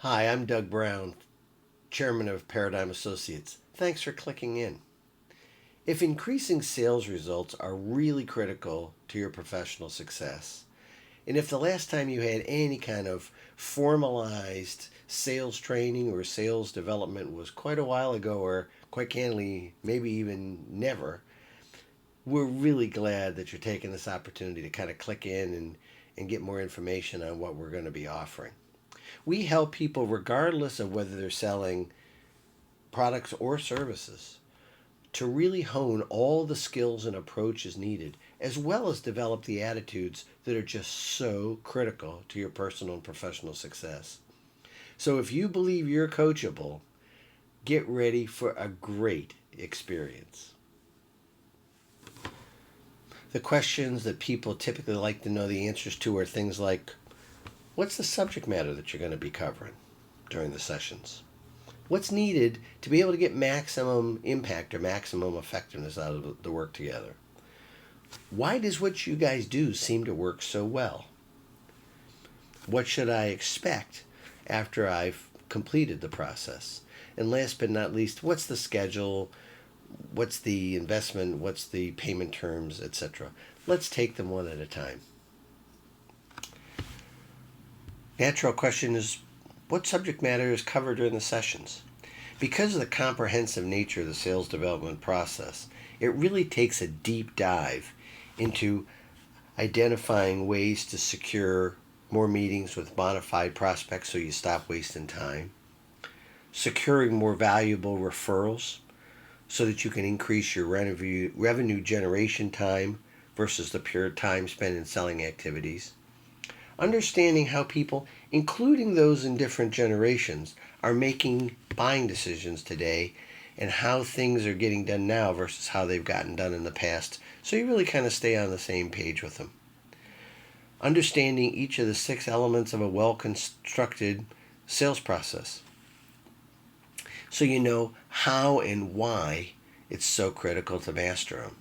Hi, I'm Doug Brown, Chairman of Paradigm Associates. Thanks for clicking in. If increasing sales results are really critical to your professional success, and if the last time you had any kind of formalized sales training or sales development was quite a while ago, or quite candidly, maybe even never, we're really glad that you're taking this opportunity to kind of click in and get more information on what we're going to be offering. We help people regardless of whether they're selling products or services to really hone all the skills and approaches needed, as well as develop the attitudes that are just so critical to your personal and professional success. So if you believe you're coachable, get ready for a great experience. The questions that people typically like to know the answers to are things like, what's the subject matter that you're going to be covering during the sessions? What's needed to be able to get maximum impact or maximum effectiveness out of the work together? Why does what you guys do seem to work so well? What should I expect after I've completed the process? And last but not least, what's the schedule? What's the investment? What's the payment terms, etc.? Let's take them one at a time. Natural question is, what subject matter is covered during the sessions? Because of the comprehensive nature of the sales development process, it really takes a deep dive into identifying ways to secure more meetings with bona fide prospects so you stop wasting time, securing more valuable referrals so that you can increase your revenue generation time versus the pure time spent in selling activities, understanding how people, including those in different generations, are making buying decisions today and how things are getting done now versus how they've gotten done in the past, so you really kind of stay on the same page with them. Understanding each of the 6 elements of a well-constructed sales process, so you know how and why it's so critical to master them.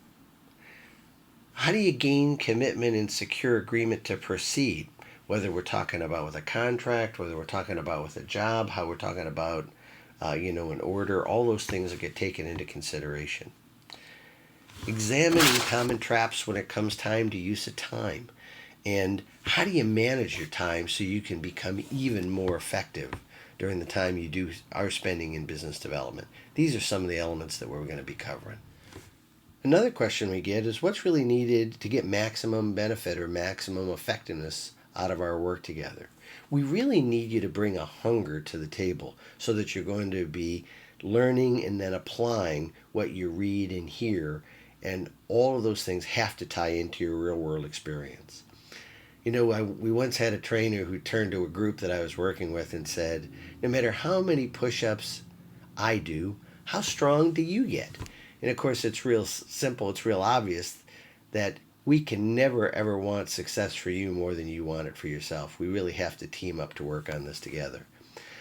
How do you gain commitment and secure agreement to proceed? Whether we're talking about with a contract, whether we're talking about with a job, how we're talking about, an order, all those things that get taken into consideration. Examining common traps when it comes time to use of time. And how do you manage your time so you can become even more effective during the time you are spending in business development? These are some of the elements that we're going to be covering. Another question we get is, what's really needed to get maximum benefit or maximum effectiveness out of our work together? We really need you to bring a hunger to the table so that you're going to be learning and then applying what you read and hear, and all of those things have to tie into your real world experience. We once had a trainer who turned to a group that I was working with and said, no matter how many push-ups I do, how strong do you get? And of course, it's real simple, it's real obvious that we can never ever want success for you more than you want it for yourself. We really have to team up to work on this together.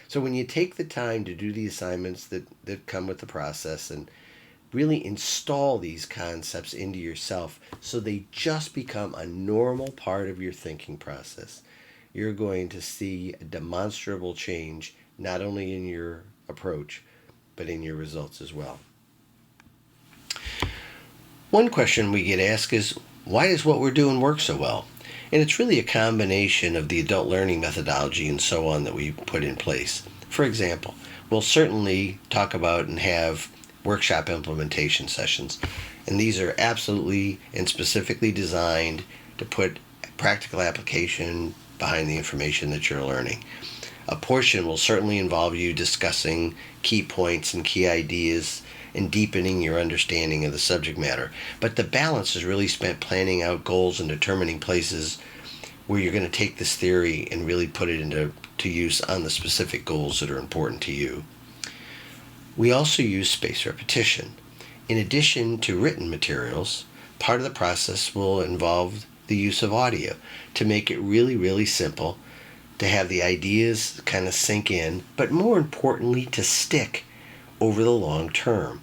So when you take the time to do the assignments that come with the process and really install these concepts into yourself so they just become a normal part of your thinking process, you're going to see a demonstrable change not only in your approach, but in your results as well. One question we get asked is, why does what we're doing work so well? And it's really a combination of the adult learning methodology and so on that we put in place. For example, we'll certainly talk about and have workshop implementation sessions, and these are absolutely and specifically designed to put practical application behind the information that you're learning. A portion will certainly involve you discussing key points and key ideas and deepening your understanding of the subject matter. But the balance is really spent planning out goals and determining places where you're going to take this theory and really put it into use on the specific goals that are important to you. We also use spaced repetition. In addition to written materials, part of the process will involve the use of audio to make it really, really simple to have the ideas kind of sink in, but more importantly, to stick over the long term.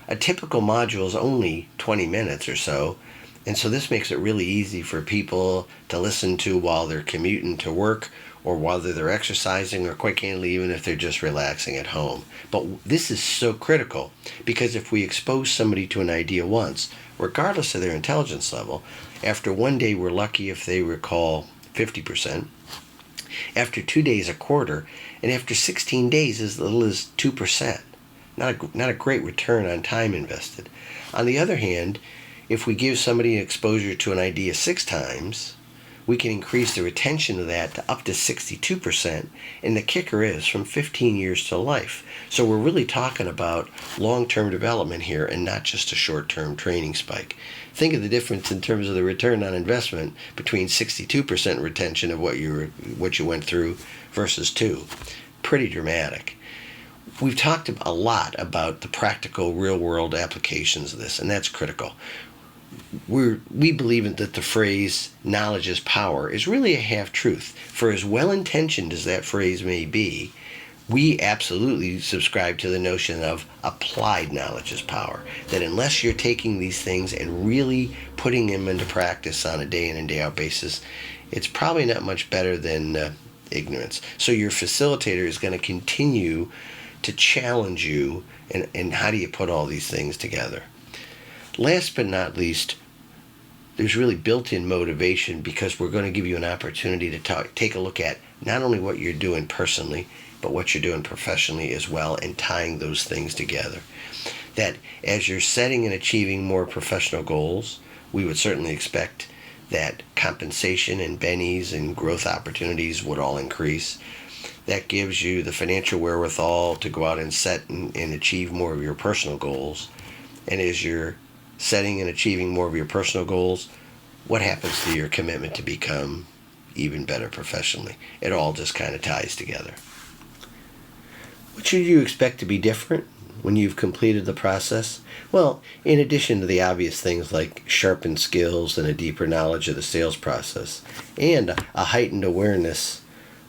A typical module is only 20 minutes or so, and so this makes it really easy for people to listen to while they're commuting to work or whether they're exercising, or quite candidly, even if they're just relaxing at home. But this is so critical, because if we expose somebody to an idea once, regardless of their intelligence level, after one day we're lucky if they recall 50%, after 2 days a quarter, and after 16 days as little as 2%. Not a great return on time invested. On the other hand, if we give somebody an exposure to an idea 6 times, we can increase the retention of that to up to 62%, and the kicker is from 15 years to life. So we're really talking about long-term development here and not just a short-term training spike. Think of the difference in terms of the return on investment between 62% retention of what you went through versus 2. Pretty dramatic. We've talked a lot about the practical real-world applications of this, and that's critical. We believe that the phrase knowledge is power is really a half-truth. For as well-intentioned as that phrase may be, we absolutely subscribe to the notion of applied knowledge is power. That unless you're taking these things and really putting them into practice on a day in and day out basis, it's probably not much better than ignorance. So your facilitator is going to continue to challenge you in how do you put all these things together. Last but not least, there's really built-in motivation, because we're going to give you an opportunity to take a look at not only what you're doing personally, but what you're doing professionally as well, and tying those things together. That as you're setting and achieving more professional goals, we would certainly expect that compensation and bennies and growth opportunities would all increase. That gives you the financial wherewithal to go out and set and achieve more of your personal goals. And as you're setting and achieving more of your personal goals, what happens to your commitment to become even better professionally? It all just kind of ties together. What should you expect to be different when you've completed the process? Well, in addition to the obvious things like sharpened skills and a deeper knowledge of the sales process, and a heightened awareness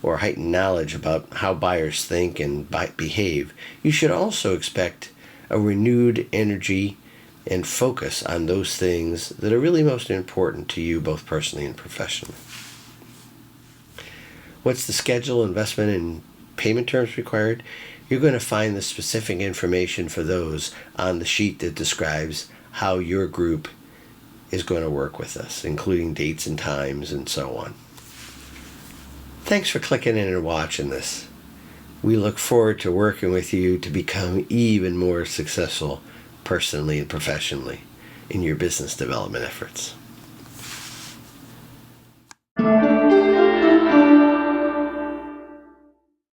or heightened knowledge about how buyers think and behave, you should also expect a renewed energy and focus on those things that are really most important to you, both personally and professionally. What's the schedule, investment, and payment terms required? You're going to find the specific information for those on the sheet that describes how your group is going to work with us, including dates and times and so on. Thanks for clicking in and watching this. We look forward to working with you to become even more successful personally and professionally in your business development efforts.